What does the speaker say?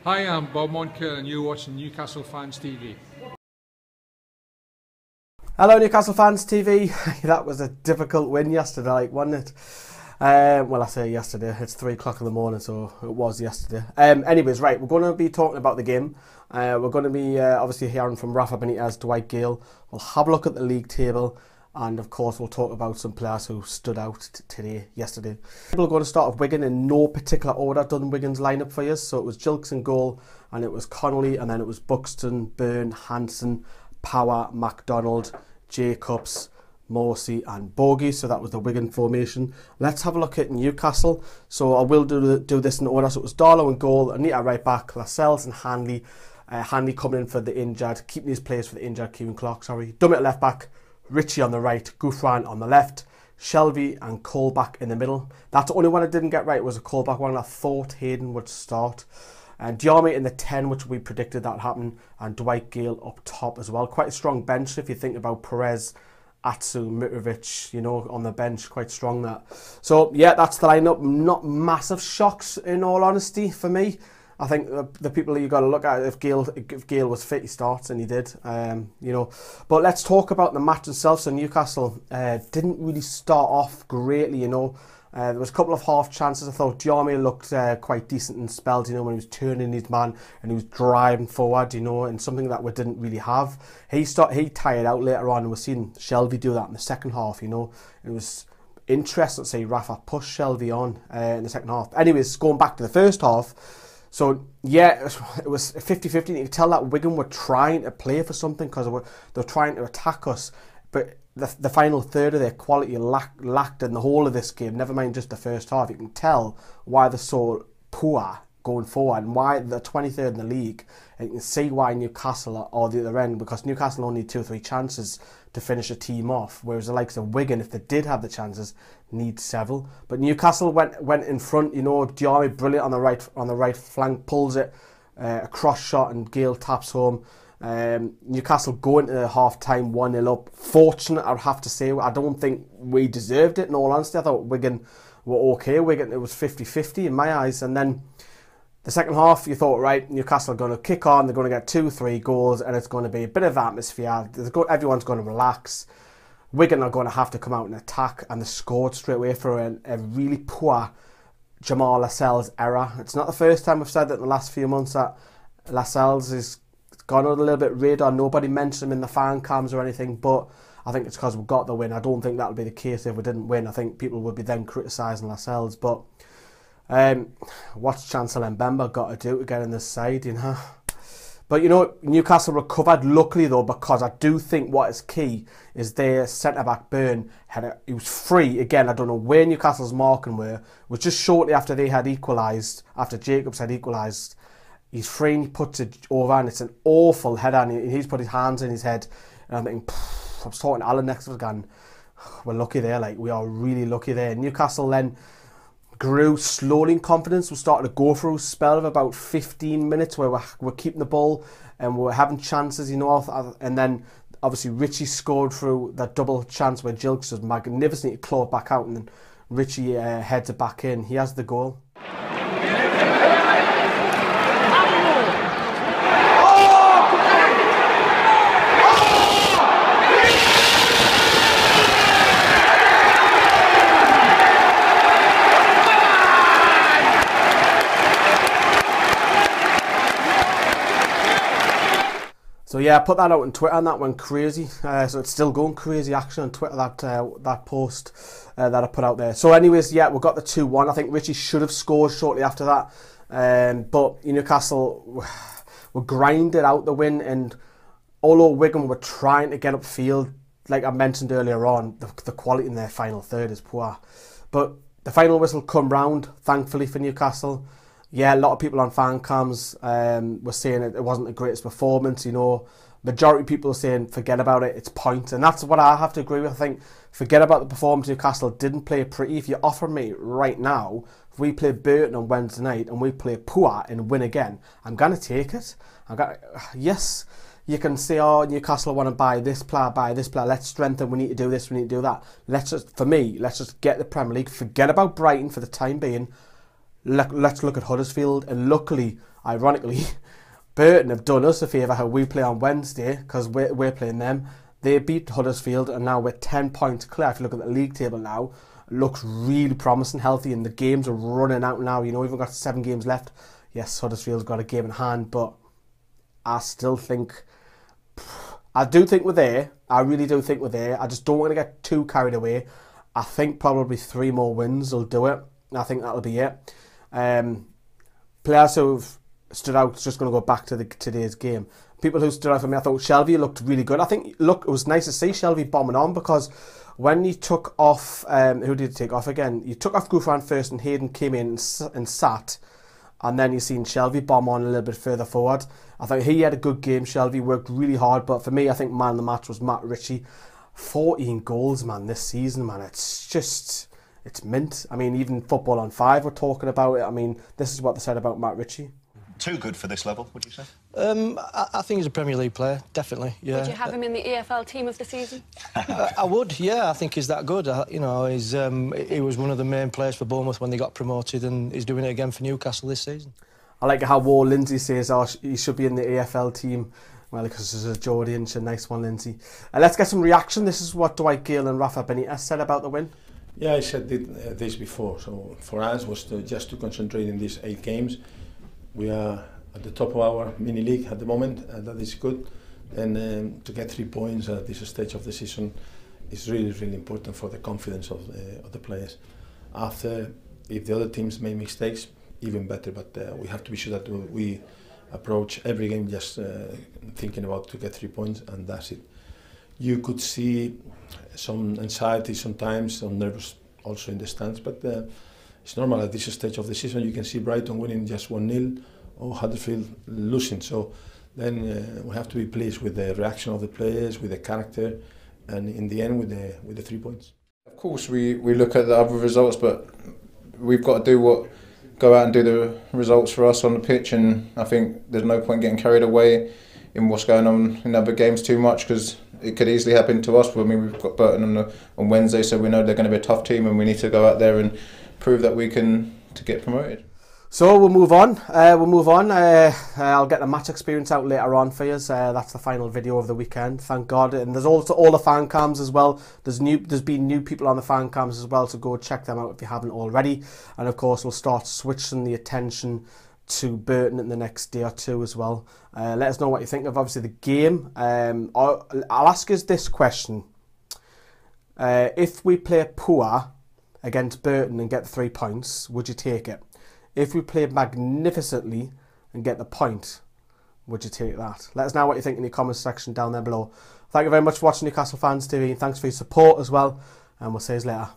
Hi, I'm Bob Moncur and you're watching Newcastle Fans TV. Hello Newcastle Fans TV. That was a difficult win yesterday, wasn't it? Well, I say yesterday, it's 3 o'clock in the morning, so it was yesterday. Anyways, right, we're going to be talking about the game. We're going to be obviously hearing from Rafa Benitez Dwight Gayle. We'll have a look at the league table, and of course we'll talk about some players who stood out yesterday. We're going to start with Wigan in no particular order. I've done Wigan's lineup for you. So it was Gilks in goal, and it was Connolly, and then it was Buxton, Byrne, Hansen, Power, MacDonald, Jacobs, Morsey and Bogie. So that was the Wigan formation. Let's have a look at Newcastle. So I will do this in order. So it was Darlow in goal, Anita right back, Lascelles and Hanley. Hanley coming in for the injured, keeping his place for the injured Kieran Clark, Dummett at left back, Ritchie on the right, Gouffran on the left, Shelvey and Colback in the middle. That's the only one I didn't get right, was a Colback one. I thought Hayden would start. And Diarmi in the 10, which we predicted that would happen, and Dwight Gayle up top as well. Quite a strong bench if you think about Perez, Atsu, Mitrovic, on the bench. Quite strong that. So yeah, that's the lineup. Not massive shocks in all honesty for me. I think the people that you got to look at, if Gayle was fit, he starts, and he did. But let's talk about the match itself. So Newcastle didn't really start off greatly. There was a couple of half chances. I thought Diarmi looked quite decent in spells, when he was turning his man and he was driving forward, and something that we didn't really have. He tired out later on, and we're seeing Shelvey do that in the second half. It was interesting to see Rafa push Shelvey on in the second half. Anyways, going back to the first half. So yeah, it was 50-50. You could tell that Wigan were trying to play for something because they were trying to attack us, but the final third of their quality lacked in the whole of this game, never mind just the first half. You can tell why they're so poor going forward and why they're 23rd in the league. And you can see why Newcastle are the other end, because Newcastle only need 2 or 3 chances to finish a team off, whereas the likes of Wigan, if they did have the chances, need several. But Newcastle went in front. Diarmi brilliant on the right flank, pulls it, a cross shot, and Gayle taps home. Newcastle going to half time 1-0 up. Fortunate, I'd have to say. I don't think we deserved it, in all honesty. I thought Wigan were okay. Wigan, it was 50-50 in my eyes. And then the second half, you thought, right, Newcastle are going to kick on, they're going to get 2-3 goals, and it's going to be a bit of atmosphere. Everyone's going to relax. Wigan are going to have to come out and attack, and they scored straight away for a really poor Jamal Lascelles error. It's not the first time we've said that in the last few months that Lascelles is gone out a little bit radar. Nobody mentioned him in the fan cams or anything, but I think it's because we got the win. I don't think that'll be the case if we didn't win. I think people would be then criticising Lascelles, but what's Chancellor Mbemba got to do to get in this side, But Newcastle recovered, luckily though, because I do think what is key is their centre-back Byrne he was free again. I don't know where Newcastle's marking were. It was just shortly after they had equalised, after Jacobs had equalised. He's free and he puts it over, and it's an awful header, and he's put his hands in his head, and I'm thinking, I was talking to Alan next to us again, we're lucky there, we are really lucky there. Newcastle then grew slowly in confidence. We started to go through a spell of about 15 minutes where we're keeping the ball and we're having chances, and then obviously Ritchie scored through that double chance where Gilks was magnificently clawed back out, and then Ritchie heads it back in. He has the goal. So yeah, I put that out on Twitter and that went crazy. So it's still going crazy action on Twitter, that post that I put out there. So anyways, yeah, we got the 2-1. I think Ritchie should have scored shortly after that. But Newcastle were grinded out the win, and although Wigan were trying to get upfield, like I mentioned earlier on, the quality in their final third is poor. But the final whistle come round, thankfully for Newcastle. Yeah, a lot of people on fan cams were saying it wasn't the greatest performance. Majority of people are saying forget about it, it's points, and that's what I have to agree with. I think forget about the performance. Newcastle didn't play pretty. If you offer me right now, if we play Burton on Wednesday night and we play poor and win again, I'm gonna take it. Yes, you can say, oh, Newcastle want to buy this player, let's strengthen, we need to do this, we need to do that. Let's just get the Premier League, forget about Brighton for the time being. let's look at Huddersfield. And luckily, ironically, Burton have done us a favour how we play on Wednesday, because we're playing them. They beat Huddersfield, and now we're 10 points clear. If you look at the league table now, it looks really promising, healthy, and the games are running out now. You know, we've got 7 games left. Yes, Huddersfield's got a game in hand, but I still think... I do think we're there. I really do think we're there. I just don't want to get too carried away. I think probably 3 more wins will do it. I think that'll be it. Players who've stood out, just going to go back to today's game. People who stood out for me, I thought Shelvey looked really good. I think, look, it was nice to see Shelvey bombing on, because when he took off, who did he take off again? You took off Gouffran first, and Hayden came in and sat, and then you seen Shelvey bomb on a little bit further forward. I thought he had a good game. Shelvey worked really hard, but for me, I think man of the match was Matt Ritchie. 14 goals, man, this season, man. It's just, it's mint. I mean, even Football on 5 were talking about it. I mean, this is what they said about Matt Ritchie. Too good for this level, would you say? I think he's a Premier League player, definitely. Yeah. Would you have him in the EFL team of the season? I would, yeah. I think he's that good. You know, he was one of the main players for Bournemouth when they got promoted, and he's doing it again for Newcastle this season. I like how War Lindsay says, oh, he should be in the EFL team. Well, because there's a Geordie, and a nice one, Lindsay. Let's get some reaction. This is what Dwight Gayle and Rafa Benitez said about the win. Yeah, I said this before. So for us was just to concentrate in these 8 games. We are at the top of our mini league at the moment, and that is good. And to get 3 points at this stage of the season is really, really important for the confidence of the players. After, if the other teams make mistakes, even better. But we have to be sure that we approach every game just thinking about to get 3 points, and that's it. You could see some anxiety sometimes, some nervous also in the stands, but it's normal at this stage of the season. You can see Brighton winning just 1-0 or Huddersfield losing. So then we have to be pleased with the reaction of the players, with the character, and in the end with the 3 points. Of course, we look at the other results, but we've got to go out and do the results for us on the pitch. And I think there's no point getting carried away in what's going on in other games too much, because it could easily happen to us. I mean, we've got Burton on Wednesday, so we know they're going to be a tough team, and we need to go out there and prove that we can to get promoted. So we'll move on. I'll get the match experience out later on for you. That's the final video of the weekend, thank God. And there's also all the fan cams as well. There's been new people on the fan cams as well, so go check them out if you haven't already. And of course, we'll start switching the attention to Burton in the next day or two as well. Let us know what you think of obviously the game. I'll ask you this question: if we play poor against Burton and get the 3 points, would you take it? If we play magnificently and get the point, would you take that? Let us know what you think in the comments section down there below. Thank you very much for watching Newcastle Fans TV, and thanks for your support as well, and we'll see you later.